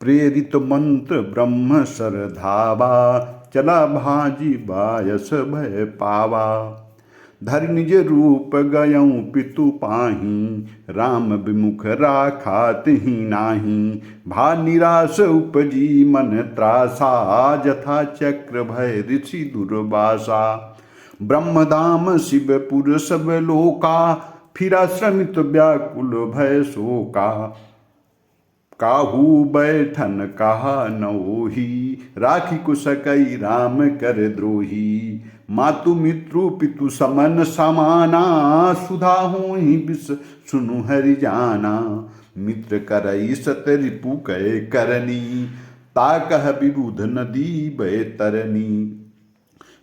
प्रेरित मंत्र ब्रह्म सरधावा, चला भाजी बायस भय पावा। धरि निज रूप गयऊँ पितु पाही, राम विमुख राखा तिहि नाही। भा निराश उपजी मन त्रासा, जथा चक्र भय ऋषि दुर्वासा। ब्रह्मधाम शिवपुर सब लोका, फिरा श्रमित व्याकुल भय शोका। काहू बैठन कहा नओही, राखी कुसकई राम कर द्रोही। मातु मित्रु पितु समन समाना, सुधा होहि बिस सुनु हरि जाना। मित्र करई सत रिपु कय करनी, ताकह विबुध नदी बय तरनी।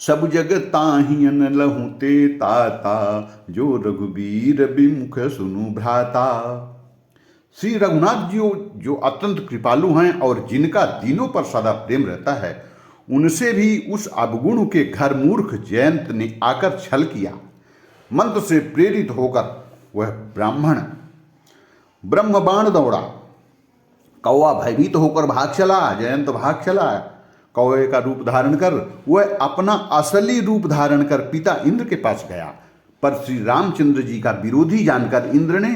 सब जग ताहियन लहु ते ताता, जो रघुबीर विमुख सुनु भ्राता। श्री रघुनाथ जी जो अत्यंत कृपालु हैं और जिनका दीनों पर सदा प्रेम रहता है, उनसे भी उस अवगुण के घर मूर्ख जयंत ने आकर छल किया। मंत्र से प्रेरित होकर वह ब्राह्मण ब्रह्म बाण दौड़ा। कौवा भयभीत होकर भाग चला, जयंत भाग चला। कौवे का रूप धारण कर वह अपना असली रूप धारण कर पिता इंद्र के पास गया, पर श्री रामचंद्र जी का विरोधी जानकर इंद्र ने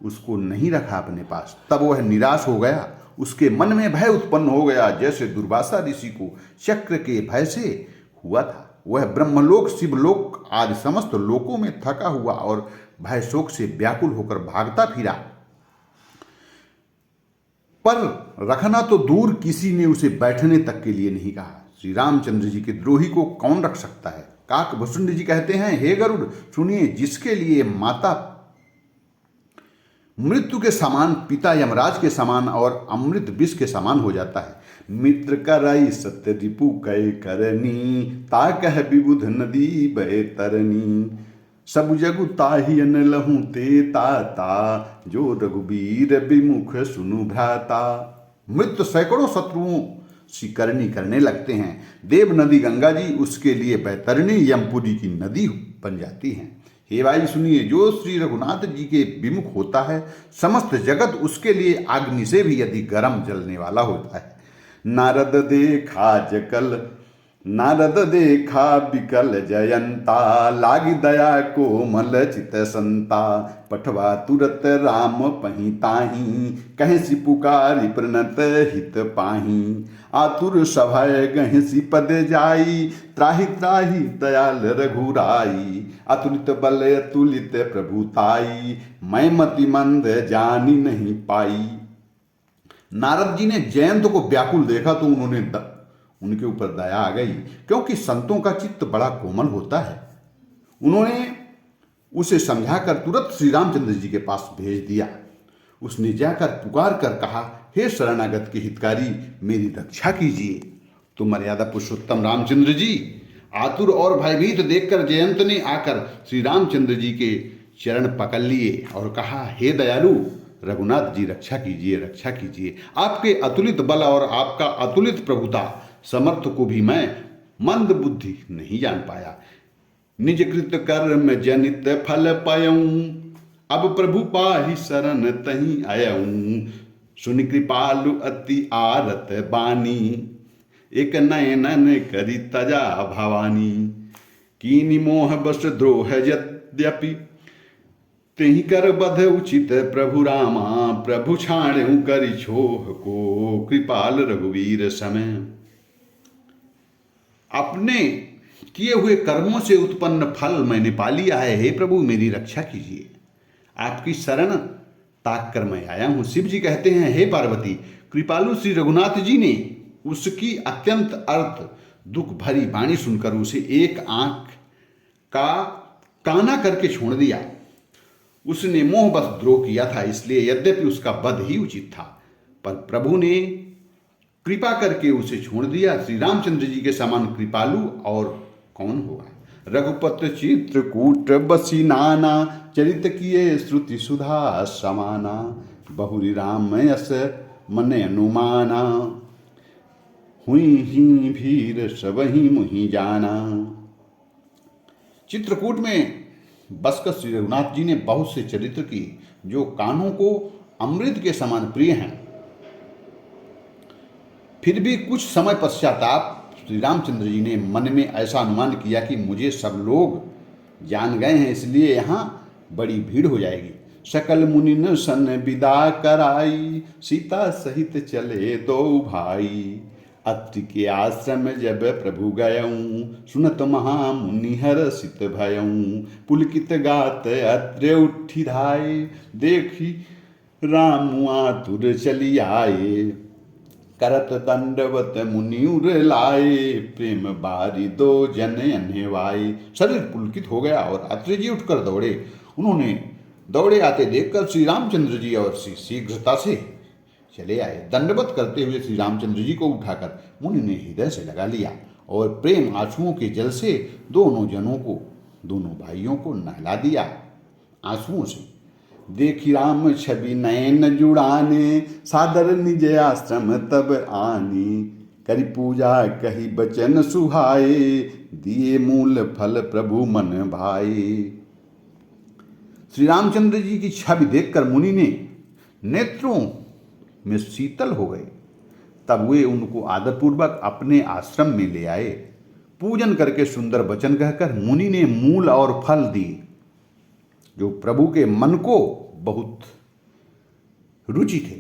उसको नहीं रखा अपने पास। तब वह निराश हो गया, उसके मन में भय उत्पन्न हो गया, जैसे दुर्वासा ऋषि को चक्र के भय से हुआ था। वह ब्रह्मलोक शिवलोक आदि समस्त लोकों में थका हुआ और भय शोक से व्याकुल होकर भागता फिरा। पर रखना तो दूर, किसी ने उसे बैठने तक के लिए नहीं कहा। श्री रामचंद्र जी के द्रोही को कौन रख सकता है। काक भुसुंड जी कहते हैं, हे गरुड़ सुनिए, जिसके लिए माता मृत्यु के समान, पिता यमराज के समान और अमृत विष के समान हो जाता है। मित्र करई सत्य रिपु कय करनी, ताकह विबुध नदी बय तरनी। सब जगु ताहियन लहु ते ताता, जो रघुबीर विमुख सुनु भ्राता। मृत्यु सैकड़ों शत्रुओं सी करनी करने लगते हैं। देव नदी गंगा जी उसके लिए बैतरणी यमपुरी की नदी बन जाती हैं। हे भाई सुनिए, जो श्री रघुनाथ जी के विमुख होता है, समस्त जगत उसके लिए अग्नि से भी अधिक गर्म जलने वाला होता है। नारद देखा विकल जयंता, लागी दया कोमल चित संता। पठवा तुरत राम पही ताही, कहीं सी पुकारी प्रणत हित पाही। आतुर सभय गहि सी पद जाई, त्राहि त्राहि दयाल रघुराई। अतुलित बल अतुलित प्रभुताई, मैं मति मंद जानी नहीं पाई। नारद जी ने जयंत को व्याकुल देखा तो उनके ऊपर दया आ गई, क्योंकि संतों का चित्त बड़ा कोमल होता है। उन्होंने उसे समझाकर तुरंत श्री रामचंद्र जी के पास भेज दिया। उसने जाकर पुकार कर कहा, हे शरणागत के हितकारी, मेरी रक्षा कीजिए। तो मर्यादा पुरुषोत्तम रामचंद्र जी आतुर और भयभीत देखकर जयंत ने आकर श्री रामचंद्र जी के चरण पकड़ लिए और कहा, हे दयालु रघुनाथ जी, रक्षा कीजिए, रक्षा कीजिए। आपके अतुलित बल और आपका अतुलित प्रभुता समर्थ को भी मैं मंद बुद्धि नहीं जान पाया। निज कृत कर्म जनित फल पायऊं, अब प्रभु पाहि शरण तहि आयऊं। सुनि कृपालु अति आरत बानी, एक नयनन करी तजा भवानी। कीनि मोह बस द्रोह यद्यपि, तेहि कर बध उचित प्रभु रामा। प्रभु छाणेउ करि छोह को, कृपाल रघुवीर समय। अपने किए हुए कर्मों से उत्पन्न फल मैंने पा लिया है। हे प्रभु मेरी रक्षा कीजिए, आपकी शरण ताक कर मैं आया हूं। शिव जी कहते हैं, हे पार्वती, कृपालु श्री रघुनाथ जी ने उसकी अत्यंत अर्थ दुख भरी वाणी सुनकर उसे एक आंख का काना करके छोड़ दिया। उसने मोहबस द्रोह किया था, इसलिए यद्यपि उसका वध ही उचित था, पर प्रभु ने कृपा करके उसे छोड़ दिया। श्री रामचंद्र जी के समान कृपालु और कौन होगा। रघुपत चित्रकूट बसी नाना, चरित किए श्रुति सुधा समाना। बहुरी राम यस मन अनुमाना, हुई ही भीर सबही मुहि जाना। चित्रकूट में बसकर श्री रघुनाथ जी ने बहुत से चरित्र किए, जो कान्हों को अमृत के समान प्रिय हैं। फिर भी कुछ समय पश्चाताप श्री रामचंद्र जी ने मन में ऐसा अनुमान किया कि मुझे सब लोग जान गए हैं, इसलिए यहाँ बड़ी भीड़ हो जाएगी। सकल मुनिन सन विदा कराई, सीता सहित चले दो भाई। अत्रि के आश्रम जब प्रभु गयऊँ, सुनत महामुनि हर्षित भयऊँ। पुलकित गात अत्रि उठी धाये, देखी राम आतुर चली आए। करत दंडवत मुनि उर लाए, प्रेम बारी दो जन अनवाए। शरीर पुलकित हो गया और अत्रि जी उठकर दौड़े। उन्होंने दौड़े आते देखकर श्री रामचंद्र जी और शीघ्रता से चले आए। दंडवत करते हुए श्री रामचंद्र जी को उठाकर मुनि ने हृदय से लगा लिया और प्रेम आंसुओं के जल से दोनों भाइयों को नहला दिया आंसुओं से। देखी राम छवि नयन जुड़ाने, सादर निज आश्रम तब आनी। करी पूजा कही बचन सुहाए, दिए मूल फल प्रभु मन भाए। श्री रामचंद्र जी की छवि देखकर मुनि ने नेत्रों में शीतल हो गए। तब वे उनको आदरपूर्वक अपने आश्रम में ले आए। पूजन करके सुंदर वचन कहकर मुनि ने मूल और फल दिए जो प्रभु के मन को बहुत रुचि थे।